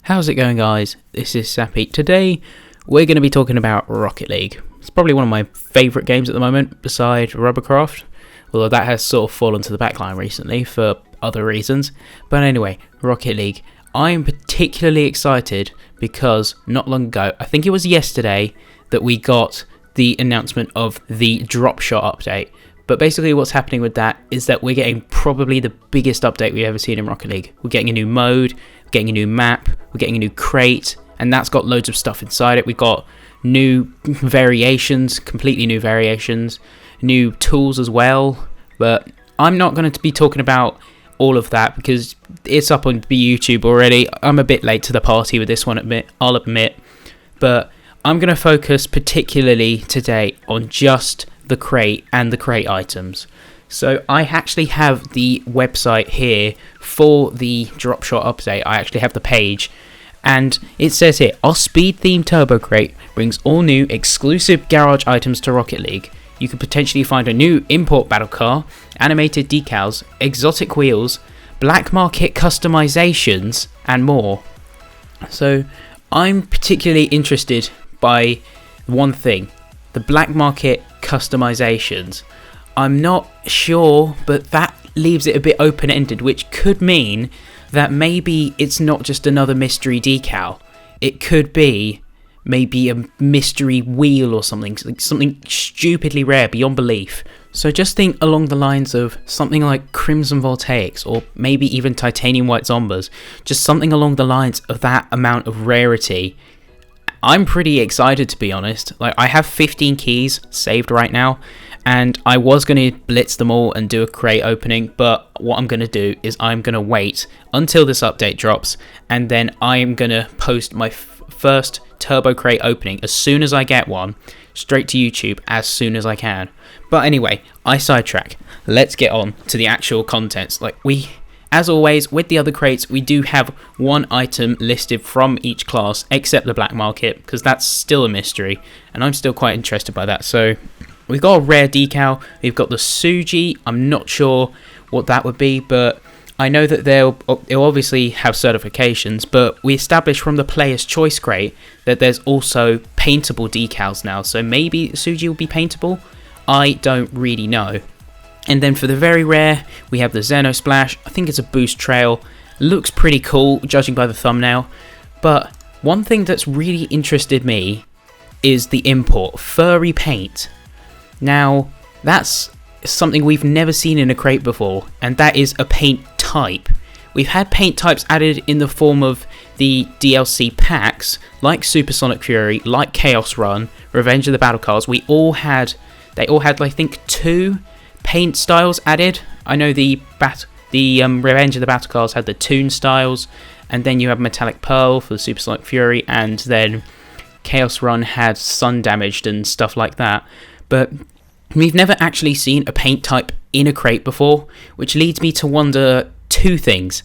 How's it going, guys? This is Sappy. Today we're going to be talking about Rocket League. It's probably one of my favourite games at the moment beside Rubbercraft, although that has sort of fallen to the backline recently for other reasons. But anyway, Rocket League. I'm particularly excited because not long ago, I think it was yesterday, that we got the announcement of the Dropshot update. But basically what's happening with that is that we're getting probably the biggest update we've ever seen in Rocket League. We're getting a new mode, we're getting a new map, we're getting a new crate, and that's got loads of stuff inside it. We've got new variations, completely new variations, new tools as well. But I'm not going to be talking about all of that because it's up on the YouTube already. I'm a bit late to the party with this one, I'll admit. But I'm going to focus particularly today on just the crate and the crate items. So I actually have the website here for the Dropshot update. I actually have the page, and it says here, our speed themed turbo crate brings all new exclusive garage items to Rocket League. You could potentially find a new import battle car, animated decals, exotic wheels, black market customizations, and more. So I'm particularly interested by one thing, the black market customizations. I'm not sure, but that leaves it a bit open-ended, which could mean that maybe it's not just another mystery decal. It could be maybe a mystery wheel or something stupidly rare beyond belief. So just think along the lines of something like Crimson Voltaics or maybe even Titanium White Zombas. Just something along the lines of that amount of rarity. I'm pretty excited, to be honest. Like, I have 15 keys saved right now, and I was going to blitz them all and do a crate opening, but what I'm going to do is I'm going to wait until this update drops, and then I am going to post my first turbo crate opening as soon as I get one, straight to YouTube as soon as I can. But anyway, I sidetrack. Let's get on to the actual contents. As always, with the other crates, we do have one item listed from each class, except the black market, because that's still a mystery, and I'm still quite interested by that. So, we've got a rare decal, we've got the Suji. I'm not sure what that would be, but I know that they'll obviously have certifications, but we established from the Player's Choice crate that there's also paintable decals now, so maybe Suji will be paintable? I don't really know. And then for the very rare, we have the Xeno Splash. I think it's a boost trail. Looks pretty cool, judging by the thumbnail. But one thing that's really interested me is the import, furry paint. Now, that's something we've never seen in a crate before, and that is a paint type. We've had paint types added in the form of the DLC packs, like Supersonic Fury, like Chaos Run, Revenge of the Battle Cars. They all had, I think, 2 paint styles added. I know the Revenge of the Battle Cars had the Toon styles, and then you have Metallic Pearl for the Supersonic Fury, and then Chaos Run had Sun Damaged and stuff like that. But we've never actually seen a paint type in a crate before, which leads me to wonder 2 things.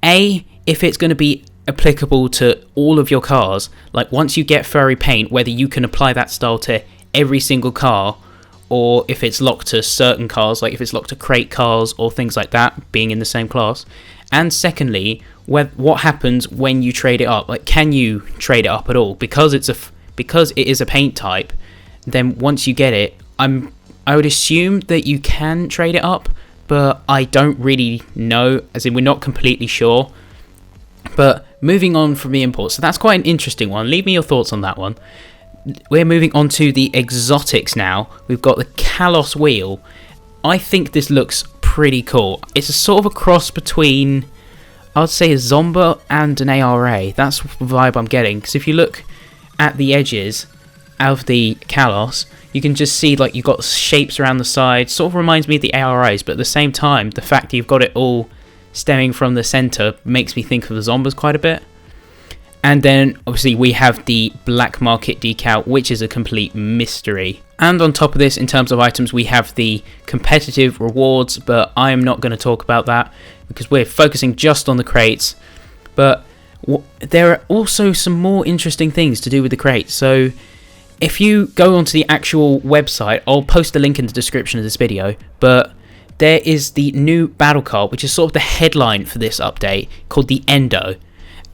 A, if it's going to be applicable to all of your cars, like once you get furry paint, whether you can apply that style to every single car, or if it's locked to certain cars, like if it's locked to crate cars or things like that, being in the same class. And secondly, what happens when you trade it up? Like, can you trade it up at all? Because it is a paint type, then once you get it, I would assume that you can trade it up, but I don't really know, as in we're not completely sure. But moving on from the imports, so that's quite an interesting one. Leave me your thoughts on that one. We're moving on to the exotics now. We've got the Kalos wheel. I think this looks pretty cool. It's a sort of a cross between, I would say, a Zomba and an ARA. That's the vibe I'm getting. Because if you look at the edges of the Kalos, you can just see like you've got shapes around the side. Sort of reminds me of the ARAs, but at the same time, the fact that you've got it all stemming from the center makes me think of the Zombas quite a bit. And then, obviously, we have the black market decal, which is a complete mystery. And on top of this, in terms of items, we have the competitive rewards, but I am not going to talk about that because we're focusing just on the crates. But there are also some more interesting things to do with the crates. So, if you go onto the actual website, I'll post a link in the description of this video, but there is the new battle card, which is sort of the headline for this update, called the Endo.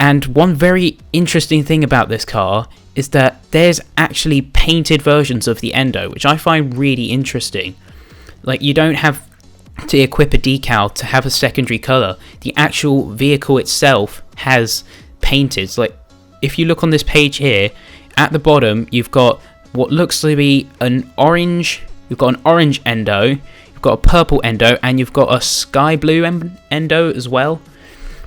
And one very interesting thing about this car is that there's actually painted versions of the Endo, which I find really interesting. Like, you don't have to equip a decal to have a secondary colour. The actual vehicle itself has painted. So, like, if you look on this page here, at the bottom you've got what looks to be an orange, you've got an orange Endo, you've got a purple Endo, and you've got a sky blue Endo as well.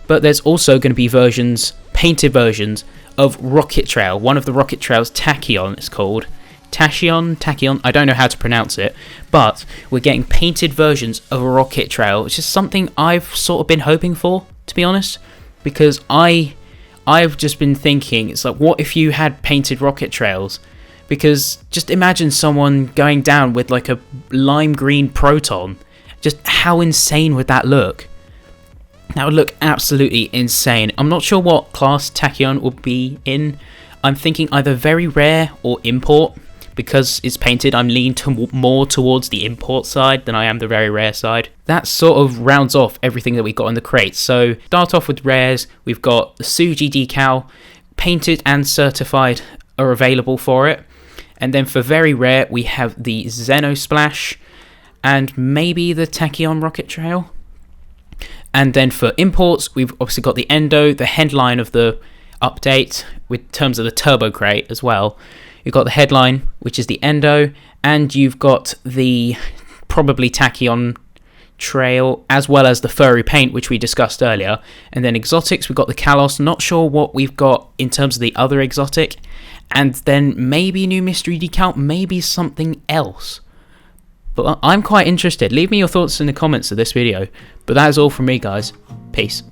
But there's also going to be versions, painted versions, of Rocket Trail. One of the Rocket Trails, Tachyon, it's called. Tachyon, I don't know how to pronounce it, but we're getting painted versions of Rocket Trail, which is something I've sort of been hoping for, to be honest, because I've just been thinking, it's like, what if you had painted Rocket Trails? Because just imagine someone going down with like a lime green Proton. Just how insane would that look? That would look absolutely insane. I'm not sure what class Tachyon will be in. I'm thinking either very rare or import. Because it's painted, I'm leaning more towards the import side than I am the very rare side. That sort of rounds off everything that we got in the crates. So start off with rares. We've got the Suji decal, painted and certified are available for it. And then for very rare, we have the Xeno Splash and maybe the Tachyon Rocket Trail. And then for imports, we've obviously got the Endo, the headline of the update, with terms of the turbo crate as well. You've got the headline, which is the Endo, and you've got the probably Tachyon Trail, as well as the furry paint, which we discussed earlier. And then exotics, we've got the Kalos, not sure what we've got in terms of the other exotic. And then maybe new mystery decal, maybe something else. But I'm quite interested. Leave me your thoughts in the comments of this video. But that is all from me, guys. Peace.